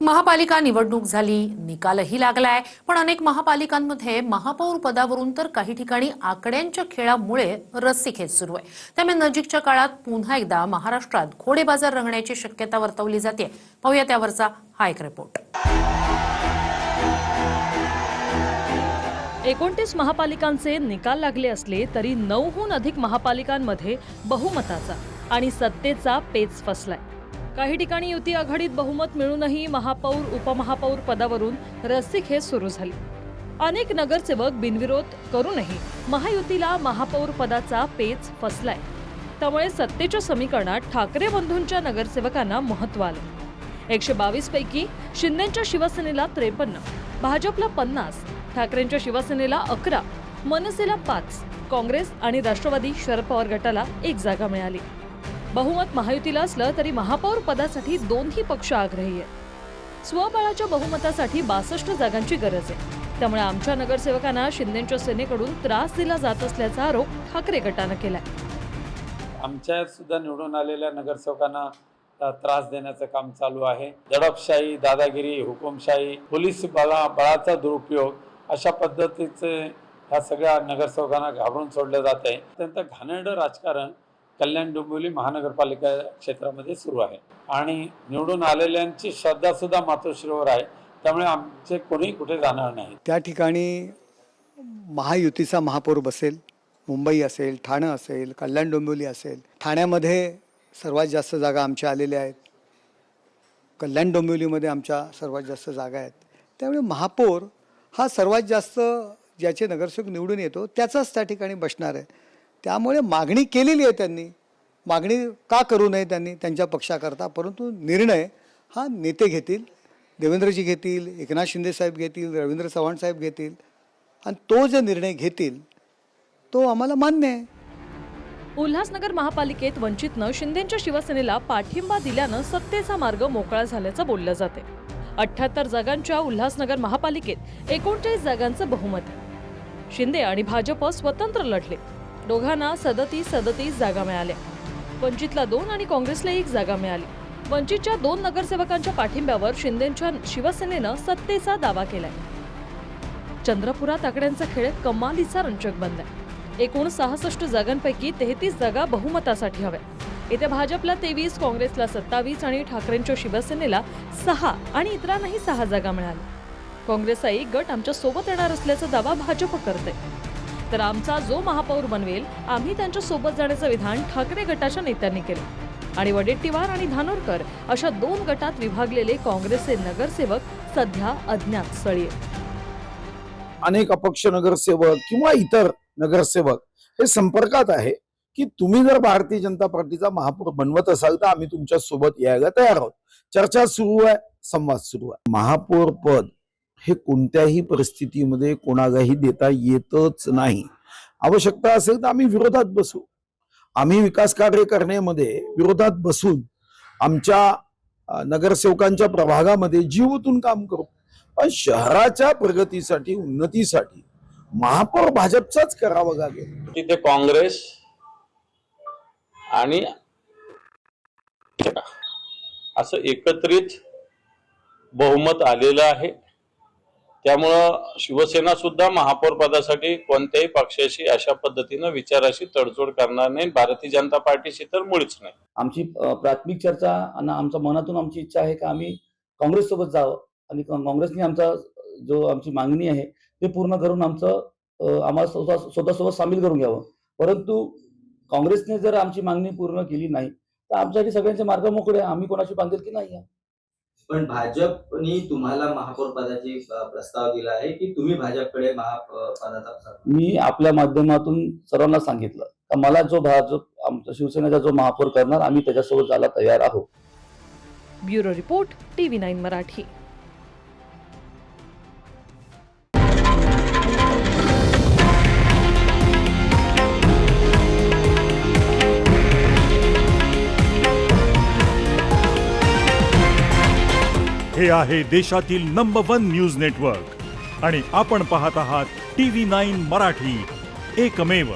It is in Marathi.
महापालिका निवडणूक झाली, निकालही लागलाय, पण अनेक महापालिकांमध्ये महापौर पदावरून तर काही ठिकाणी आकड्यांच्या खेळामुळे रस्सीखेच सुरू आहे। त्यामुळे नजीकच्या काळात पुन्हा एकदा महाराष्ट्रात घोडेबाजार रंगण्याची शक्यता वर्तवली जाते। पाहूया त्यावरचा हा एक रिपोर्ट। 29 महापालिकांचे निकाल लागले असले तरी 9हून अधिक महापालिकांमध्ये बहुमताचा आणि सत्तेचा पेच फसलाय। काही ठिकाणी युती आघाडीत बहुमत मिळूनही महापौर उपमहापौर पदावरून रस्सीखेच सुरू झाली। अनेक नगरसेवक बिनविरोध करूनही महायुतीला महापौर पदाचा पेच फसलाय। त्यामुळे सत्तेच्या समीकरणात ठाकरे बंधूंच्या नगरसेवकांना महत्त्व आले। 122 पैकी शिंदेंच्या शिवसेनेला 53, भाजपला 50, ठाकरेंच्या शिवसेनेला 11, मनसेला 5, काँग्रेस आणि राष्ट्रवादी शरद पवार गटाला 1 जागा मिळाली। बहुमत महायुतीला असलं तरी महापौर पदासाठी दोन्ही पक्ष आग्रही आहेत। स्वबळाच्या बहुमतासाठी 62 जागांची गरज आहे। त्यामुळे आमच्या नगरसेवकांना शिंदेंच्या सेनेकडून त्रास दिला जात असल्याचा आरोप ठाकरे गटाने केलाय। आमच्या सुद्धा निवडून आलेल्या नगरसेवकांना त्रास देण्याचं काम चालू आहे। दडपशाही, दादागिरी, हुकुमशाही, पोलीस बळाचा दुरुपयोग अशा पद्धतीचे ह्या सगळ्या नगरसेवकांना घाबरून सोडलं जात आहे। अत्यंत घाणेरडं राजकारण कल्याण डोंबिवली महानगरपालिका क्षेत्रामध्ये सुरू आहे आणि निवडून आलेल्यांची श्रद्धा सुद्धा मातोश्रीवर आहे। त्यामुळे आमचे कोणी कुठे जाणार नाही। त्या ठिकाणी महायुतीचा महापौर बसेल। मुंबई असेल, ठाणे असेल, कल्याण डोंबिवली असेल। ठाण्यामध्ये सर्वात जास्त जागा आमच्या आलेल्या आहेत। कल्याण डोंबिवलीमध्ये आमच्या सर्वात जास्त जागा आहेत। त्यामुळे महापौर हा सर्वात जास्त ज्याचे नगरसेवक निवडून येतो त्याचाच त्या ठिकाणी बसणार आहे। त्यामुळे मागणी केलेली आहे त्यांनी, मागणी का करू नये त्यांनी त्यांच्या पक्षाकरता, परंतु निर्णय हा नेते घेतील, देवेंद्रजी घेतील, एकनाथ शिंदे साहेब घेतील, रवींद्र चव्हाण साहेब घेतील आणि तो जो निर्णय घेतील तो आम्हाला मान्य आहे। उल्हासनगर महापालिकेत वंचितनं शिंदेंच्या शिवसेनेला पाठिंबा दिल्यानं सत्तेचा मार्ग मोकळा झाल्याचं बोललं जाते। 78 जागांच्या उल्हासनगर महापालिकेत 39 जागांचं बहुमत आहे। शिंदे आणि भाजप स्वतंत्र लढले, दोघांना 37 जागा मिळाल्या। वंचितला 2 आणि काँग्रेसला 1 जागा मिळाली। वंचितच्या 2 नगरसेवकांच्या पाठिंब्यावर शिंदेंच्या शिवसेनेनं सत्तेचा दावा केलाय। चंद्रपुरात आकड्यांचा खेळ कमालीचा रंजक बनलाय। एकूण 66 जागांपैकी 33 जागा बहुमतासाठी हव्या। इथे भाजपला 23, काँग्रेसला 27 आणि ठाकरेंच्या शिवसेनेला 6 आणि इतरांनाही 6 जागा मिळाल्या। काँग्रेसचा 1 गट आमच्या सोबत येणार असल्याचा दावा भाजप करते, तर आमचा जो महापौर बनवेल आम्ही त्यांच्या सोबत जाण्याचं विधान ठाकरे गटाच्या नेत्यांनी केले आणि वडेट्टीवार आणि धानोरकर अशा 2 गटात विभागलेले काँग्रेसचे नगरसेवक सध्या अज्ञात स्थळी आहेत। अनेक अपक्ष नगरसेवक किंवा इतर नगरसेवक हे संपर्कात आहे की तुम्ही जर भारतीय जनता पार्टीचा महापौर बनवत असाल तर आम्ही तुमच्या सोबत यायला तयार आहोत। चर्चा सुरू आहे, संवाद सुरू आहे। महापौर पद हे कोणत्याही परिस्थितीमध्ये कोणालाही देता येतच नाही। आवश्यकता असेल तर आम्ही विरोधात बसू। आम्ही विकास कार्य करण्यामध्ये विरोधात बसून आमच्या नगरसेवकांच्या प्रभागामध्ये जीव ओतून काम करू। पण शहराच्या प्रगतीसाठी, उन्नतीसाठी महापौर भाजपचाच करावा लागेल। तिथे काँग्रेस आणि असं एकत्रित बहुमत आलेलं आहे। त्यामुळं शिवसेना सुद्धा महापौर पदासाठी कोणत्याही पक्षाशी अशा पद्धतीनं विचाराशी तडजोड करणार नाही। भारतीय जनता पार्टीशी तर मुळीच नाही। आमची प्राथमिक चर्चा आणि आमच्या मनातून आमची इच्छा आहे की आम्ही काँग्रेस सोबत जावं आणि काँग्रेसने आमचा जो आमची मागणी आहे ते पूर्ण करून आम्हाला स्वतःसोबत सामील करून घ्यावं। परंतु काँग्रेसने जर आमची मागणी पूर्ण केली नाही तर आमच्यासाठी सगळ्यांचे मार्ग मोकळे, आम्ही कोणाची बांधिलकी नाही आहे। पण भाजपने तुम्हाला महापौर पदाची प्रस्ताव दिला आहे की तुम्ही भाजपकडे महापदाचा? मी आपल्या माध्यमातून सर्वांना सांगितलं तर मला जो भाजप आमचा शिवसेनेचा जो महापौर करणार आम्ही त्याच्यासोबत जायला तयार आहोत। Bureau report, TV9 Marathi. हे आहे देशातील नंबर 1 न्यूज नेटवर्क आणि आपण पाहत आहात TV9 मराठी, एकमेव।